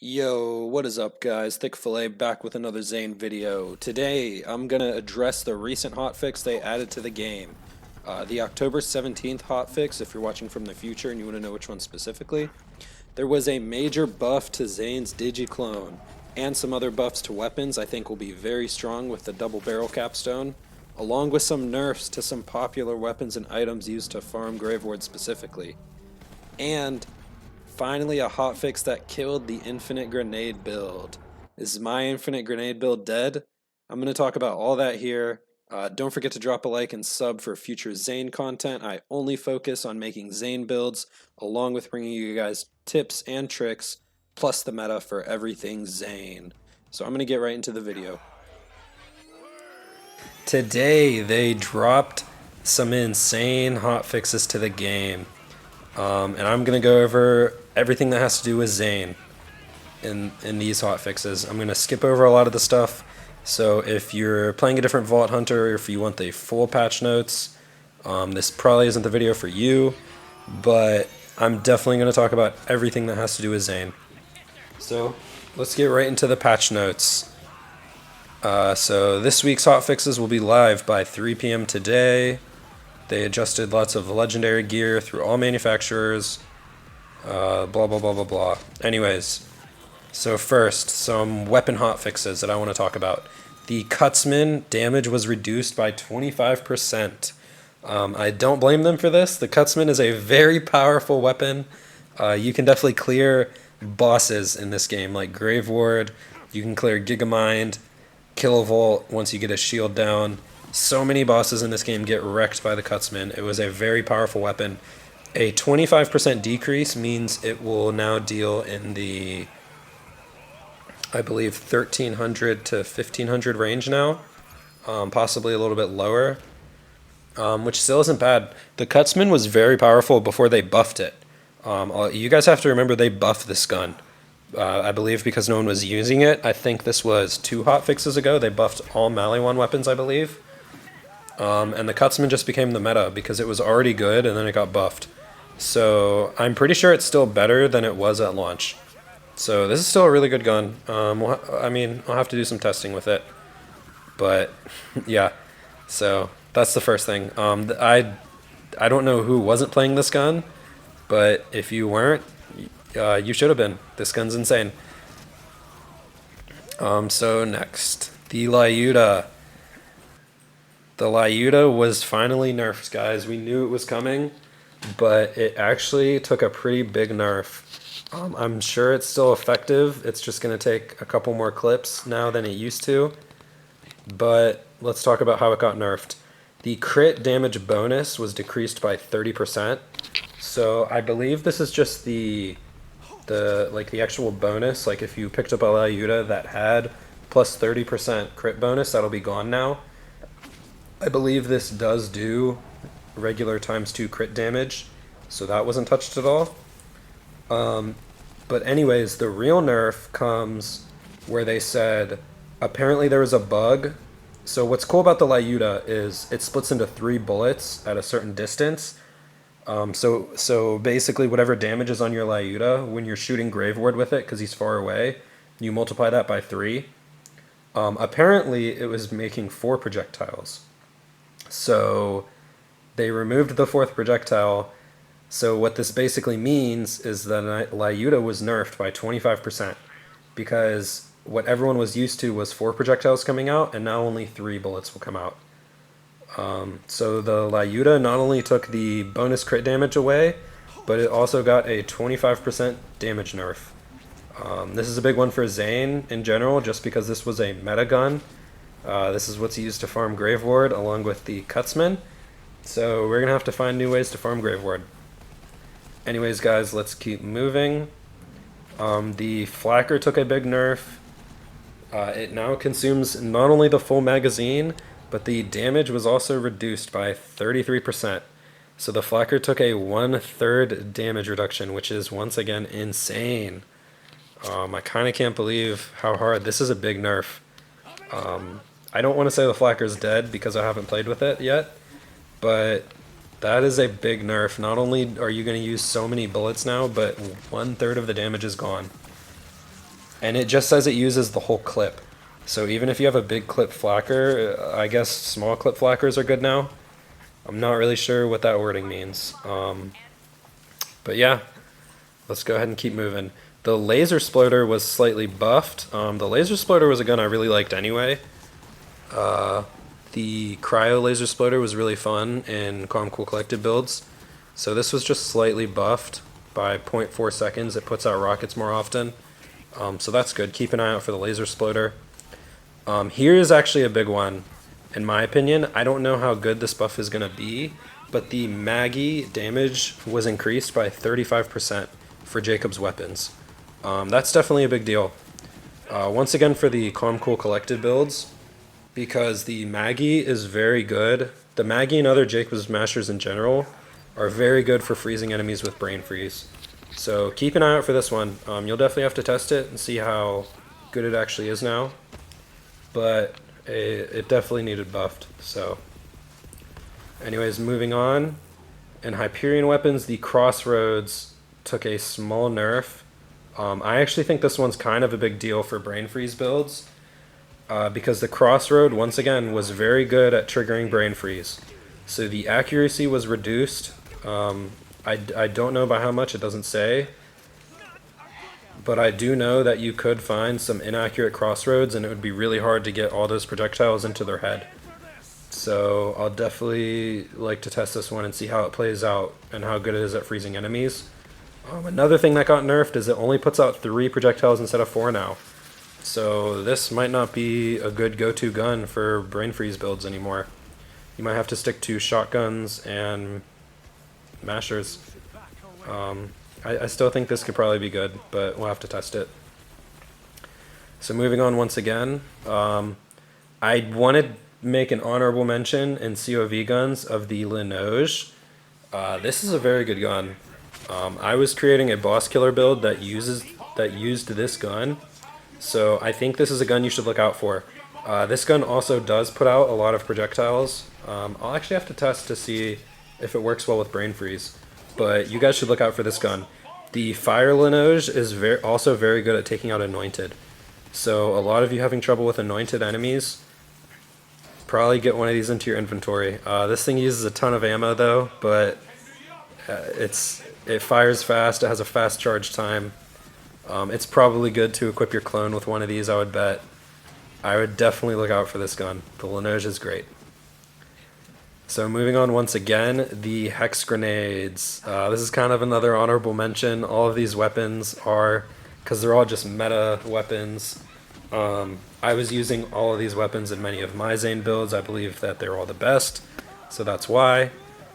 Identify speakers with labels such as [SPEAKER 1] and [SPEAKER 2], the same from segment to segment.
[SPEAKER 1] Yo, what is up guys? Thick Fillet back with another Zane video. Today, I'm gonna address the recent hotfix they added to the game. The October 17th hotfix, if you're watching from the future and you want to know which one specifically. There was a major buff to Zane's Digi-Clone, and some other buffs to weapons I think will be very strong with the double barrel capstone, along with some nerfs to some popular weapons and items used to farm Graveward specifically. And finally, a hotfix that killed the infinite grenade build. Is my infinite grenade build dead? I'm going to talk about all that here. Don't forget to drop a like and sub for future Zane content. I only focus on making Zane builds, along with bringing you guys tips and tricks, plus the meta for everything Zane. So I'm going to get right into the video. Today, they dropped some insane hotfixes to the game. And I'm going to go over everything that has to do with Zane in these hotfixes. I'm going to skip over a lot of the stuff, so if you're playing a different Vault Hunter, or if you want the full patch notes, this probably isn't the video for you, but I'm definitely going to talk about everything that has to do with Zane. So let's get right into the patch notes. So this week's hotfixes will be live by 3 p.m. today. They adjusted lots of legendary gear through all manufacturers, blah blah blah blah blah. Anyways, so first, some weapon hotfixes that I want to talk about. The Cutsman damage was reduced by 25%. I don't blame them for this. The Cutsman is a very powerful weapon. You can definitely clear bosses in this game, like Graveward. You can clear Gigamind, Kilovolt once you get a shield down. So many bosses in this game get wrecked by the Cutsman. It was a very powerful weapon. A 25% decrease means it will now deal in the, I believe, 1300 to 1500 range now, possibly a little bit lower, which still isn't bad. The Cutsman was very powerful before they buffed it. You guys have to remember they buffed this gun. I believe because no one was using it. I think this was 2 hotfixes ago. They buffed all Maliwan weapons, I believe. And the Cutsman just became the meta because it was already good and then it got buffed. So I'm pretty sure it's still better than it was at launch. So this is still a really good gun. I'll have to do some testing with it. But yeah, so that's the first thing. I don't know who wasn't playing this gun, but if you weren't, you should have been. This gun's insane. So next, the Lyuda. The Lyuda was finally nerfed, guys. We knew it was coming, but it actually took a pretty big nerf. I'm sure it's still effective. It's just going to take a couple more clips now than it used to. But let's talk about how it got nerfed. The crit damage bonus was decreased by 30%. So I believe this is just the actual bonus. Like if you picked up a Lyuda that had plus 30% crit bonus, that'll be gone now. I believe this does do regular ×2 crit damage, so that wasn't touched at all. But anyways, the real nerf comes where they said apparently there was a bug. So what's cool about the Lyuda is it splits into 3 bullets at a certain distance. So basically whatever damage is on your Lyuda, when you're shooting Graveward with it, because he's far away, you multiply that by 3. Apparently it was making 4 projectiles. So they removed the 4th projectile. So what this basically means is that Lyuda was nerfed by 25%, because what everyone was used to was 4 projectiles coming out, and now only 3 bullets will come out. So the Lyuda not only took the bonus crit damage away, but it also got a 25% damage nerf. This is a big one for Zane in general, just because this was a meta gun. This is what's used to farm Graveward along with the Cutsman. So we're going to have to find new ways to farm Graveward. Anyways, guys, let's keep moving. The Flack Er took a big nerf. It now consumes not only the full magazine, but the damage was also reduced by 33%. So the Flack Er took a 1/3 damage reduction, which is once again insane. I kind of can't believe how hard. This is a big nerf. I don't want to say the Flack Er's dead because I haven't played with it yet, but that is a big nerf. Not only are you going to use so many bullets now, but 1/3 of the damage is gone. and it just says it uses the whole clip. So even if you have a big clip flacker, I guess small clip flackers are good now. I'm not really sure what that wording means. But yeah, let's go ahead and keep moving. The laser sploder was slightly buffed. The laser sploder was a gun I really liked anyway. The cryo laser sploder was really fun in Calm Cool Collected builds. So this was just slightly buffed by 0.4 seconds. It puts out rockets more often. So that's good. Keep an eye out for the laser sploder. Here is actually a big one, in my opinion. I don't know how good this buff is going to be, but the Maggie damage was increased by 35% for Jacob's weapons. That's definitely a big deal. Once again for the Calm Cool Collected builds, because the Maggie is very good. The Maggie and other Jacob's Mashers in general are very good for freezing enemies with Brain Freeze. So keep an eye out for this one. You'll definitely have to test it and see how good it actually is now. But it definitely needed buffed. So anyways, moving on. In Hyperion weapons, the Crossroads took a small nerf. I actually think this one's kind of a big deal for Brain Freeze builds. Because the Crossroad, once again, was very good at triggering Brain Freeze. So the accuracy was reduced. I don't know by how much, it doesn't say. But I do know that you could find some inaccurate Crossroads and it would be really hard to get all those projectiles into their head. So I'll definitely like to test this one and see how it plays out and how good it is at freezing enemies. Another thing that got nerfed is it only puts out 3 projectiles instead of 4 now. So this might not be a good go-to gun for Brain Freeze builds anymore. You might have to stick to shotguns and mashers. I still think this could probably be good, but we'll have to test it. So moving on once again, I wanted to make an honorable mention in COV guns of the Linoge. This is a very good gun. I was creating a boss killer build that used this gun, so I think this is a gun you should look out for. This gun also does put out a lot of projectiles. I'll actually have to test to see if it works well with Brain Freeze, but you guys should look out for this gun. The Fire Linoge is also very good at taking out Anointed. So a lot of you having trouble with Anointed enemies, probably get one of these into your inventory. This thing uses a ton of ammo though, but it fires fast, it has a fast charge time. It's probably good to equip your clone with one of these, I would bet. I would definitely look out for this gun. The Linoge is great. So moving on once again, the Hex Grenades. This is kind of another honorable mention. All of these weapons are, because they're all just meta weapons. I was using all of these weapons in many of my Zane builds. I believe that they're all the best, so that's why.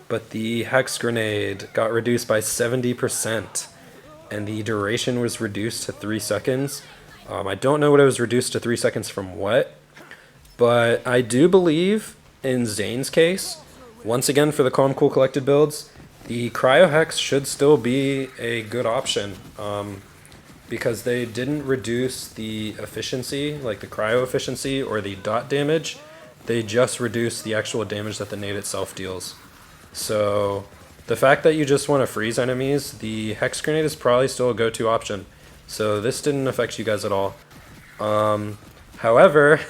[SPEAKER 1] But the Hex Grenade got reduced by 70%, and the duration was reduced to 3 seconds. I don't know what it was reduced to 3 seconds from what, but I do believe in Zane's case, once again for the Calm Cool Collected builds, the Cryo Hex should still be a good option, because they didn't reduce the efficiency, like the cryo efficiency or the dot damage. They just reduced the actual damage that the nade itself deals. So the fact that you just want to freeze enemies, the Hex Grenade is probably still a go-to option. So this didn't affect you guys at all. However,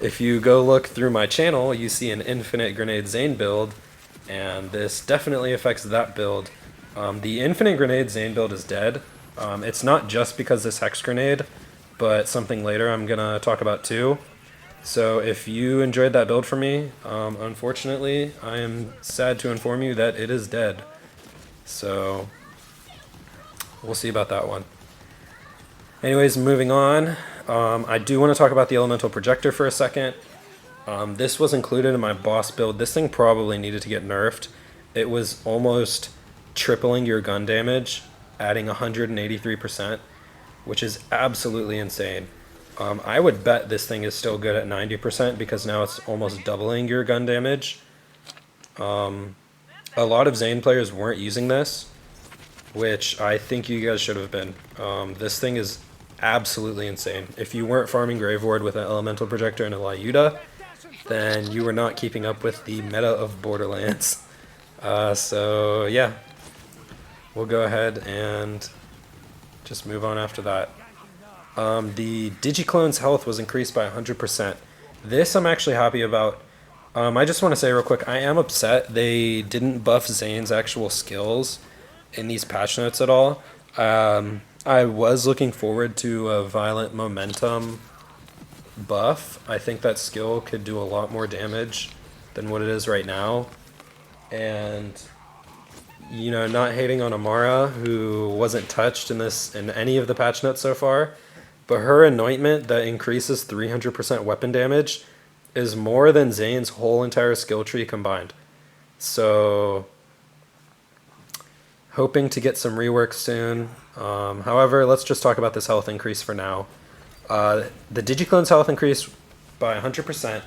[SPEAKER 1] if you go look through my channel, you see an Infinite Grenade Zane build, and this definitely affects that build. The Infinite Grenade Zane build is dead. It's not just because this Hex Grenade, but something later I'm going to talk about too. So if you enjoyed that build for me, unfortunately, I am sad to inform you that it is dead. So we'll see about that one. Anyways, moving on, I do want to talk about the Elemental Projector for a second. This was included in my boss build. This thing probably needed to get nerfed. It was almost tripling your gun damage, adding 183%, which is absolutely insane. I would bet this thing is still good at 90% because now it's almost doubling your gun damage. A lot of Zane players weren't using this, which I think you guys should have been. This thing is absolutely insane. If you weren't farming Grave Ward with an Elemental Projector and a Lyuda, then you were not keeping up with the meta of Borderlands. So yeah, we'll go ahead and just move on after that. The Digi-Clone's health was increased by 100%. This I'm actually happy about. I just want to say real quick, I am upset they didn't buff Zane's actual skills in these patch notes at all. I was looking forward to a Violent Momentum buff. I think that skill could do a lot more damage than what it is right now. And, you know, not hating on Amara, who wasn't touched in any of the patch notes so far, but her anointment that increases 300% weapon damage is more than Zane's whole entire skill tree combined. So, hoping to get some rework soon. However, let's just talk about this health increase for now. The Digi-Clone's health increased by 100%.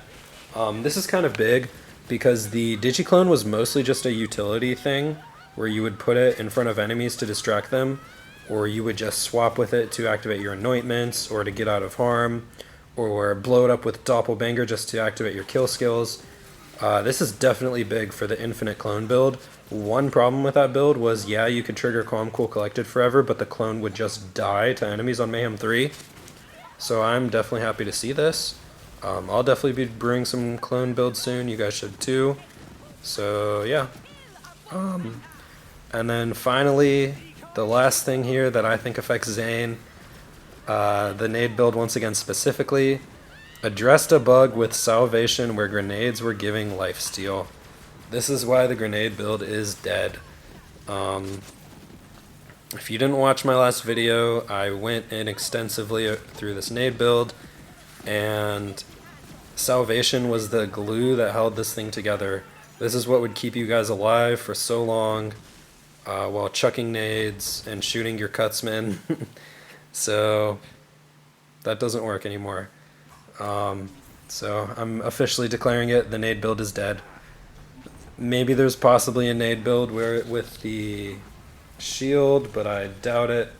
[SPEAKER 1] This is kind of big because the Digi-Clone was mostly just a utility thing where you would put it in front of enemies to distract them, or you would just swap with it to activate your anointments or to get out of harm, or blow it up with Doppelbanger just to activate your kill skills. This is definitely big for the Infinite Clone build. One problem with that build was, yeah, you could trigger Calm Cool Collected forever, but the clone would just die to enemies on Mayhem 3. So I'm definitely happy to see this. I'll definitely be brewing some clone builds soon. You guys should too. So yeah. And then finally, the last thing here that I think affects Zane, the nade build once again specifically, addressed a bug with Salvation where grenades were giving lifesteal. This is why the grenade build is dead. If you didn't watch my last video, I went in extensively through this nade build, and Salvation was the glue that held this thing together. This is what would keep you guys alive for so long while chucking nades and shooting your cutsmen. So that doesn't work anymore. So I'm officially declaring it, the nade build is dead. Maybe there's possibly a nade build with the shield, but I doubt it.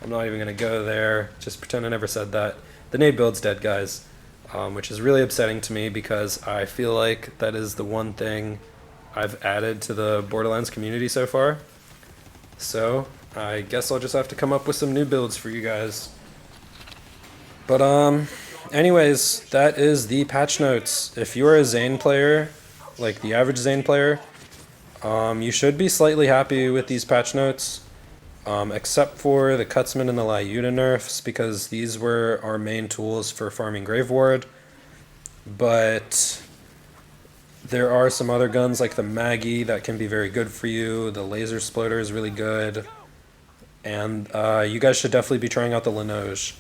[SPEAKER 1] I'm not even going to go there. Just pretend I never said that. The nade build's dead, guys, which is really upsetting to me because I feel like that is the one thing I've added to the Borderlands community so far. So I guess I'll just have to come up with some new builds for you guys. But anyways, that is the patch notes. If you're a Zane player, like the average Zane player, you should be slightly happy with these patch notes, except for the Cutsman and the Lyuda nerfs, because these were our main tools for farming Grave Ward. But there are some other guns like the Maggie that can be very good for you. The Laser Sploder is really good. And you guys should definitely be trying out the Linoge.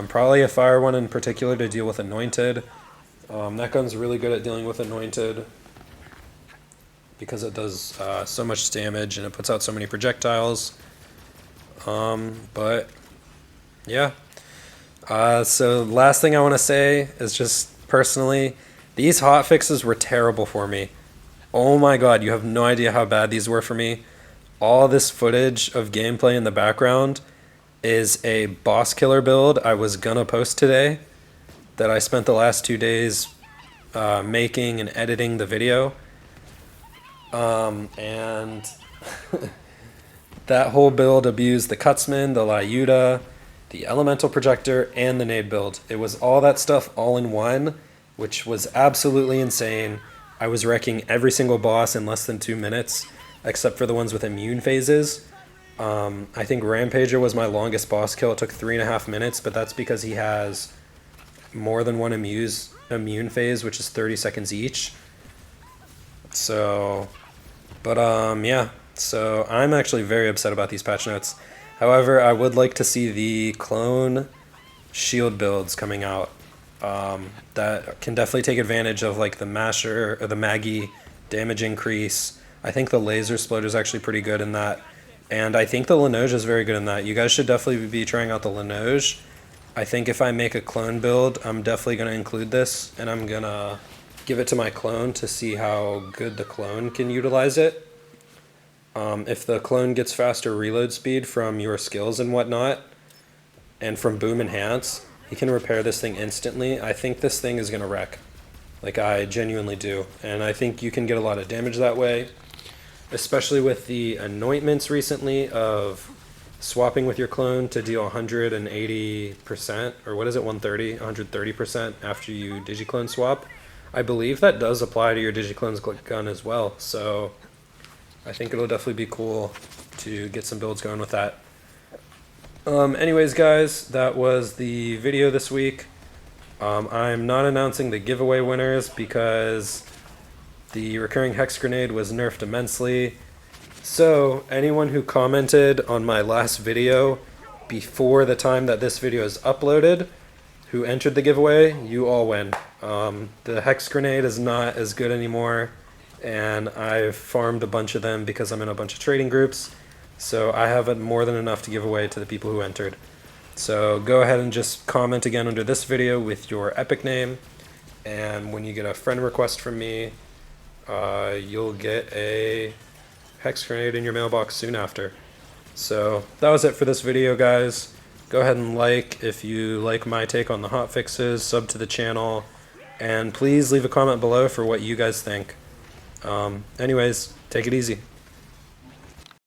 [SPEAKER 1] Probably a fire one in particular to deal with Anointed. That gun's really good at dealing with Anointed because it does so much damage and it puts out so many projectiles. But yeah. So last thing I want to say is just personally, these hotfixes were terrible for me. Oh my god, you have no idea how bad these were for me. All this footage of gameplay in the background is a boss killer build I was gonna post today that I spent the last 2 days making and editing the video. And that whole build abused the Cutsman, the Lyuda, the Elemental Projector, and the nade build. It was all that stuff all in one, which was absolutely insane. I was wrecking every single boss in less than 2 minutes, except for the ones with immune phases. I think Rampager was my longest boss kill. It took 3.5 minutes, but that's because he has more than one immune phase, which is 30 seconds each. So, but yeah. So I'm actually very upset about these patch notes. However, I would like to see the clone shield builds coming out. That can definitely take advantage of like the Masher or the Maggie damage increase. I think the Laser Sploder is actually pretty good in that. And I think the Linoge is very good in that. You guys should definitely be trying out the Linoge. I think if I make a clone build, I'm definitely going to include this, and I'm going to give it to my clone to see how good the clone can utilize it. If the clone gets faster reload speed from your skills and whatnot, and from Boom Enhance, he can repair this thing instantly. I think this thing is going to wreck. Like, I genuinely do. And I think you can get a lot of damage that way, especially with the anointments recently of swapping with your clone to deal 180%, or what is it, 130, 130% after you Digi-Clone swap. I believe that does apply to your Digi-Clone's gun as well, so I think it'll definitely be cool to get some builds going with that. Anyways, guys, that was the video this week. I'm not announcing the giveaway winners because the recurring Hex Grenade was nerfed immensely. So, anyone who commented on my last video before the time that this video is uploaded, who entered the giveaway, you all win. The Hex Grenade is not as good anymore, and I've farmed a bunch of them because I'm in a bunch of trading groups, so I have more than enough to give away to the people who entered. So go ahead and just comment again under this video with your epic name, and when you get a friend request from me, you'll get a Hex Grenade in your mailbox soon after. So that was it for this video, guys. Go ahead and like if you like my take on the hotfixes, sub to the channel, and please leave a comment below for what you guys think. Anyways, take it easy.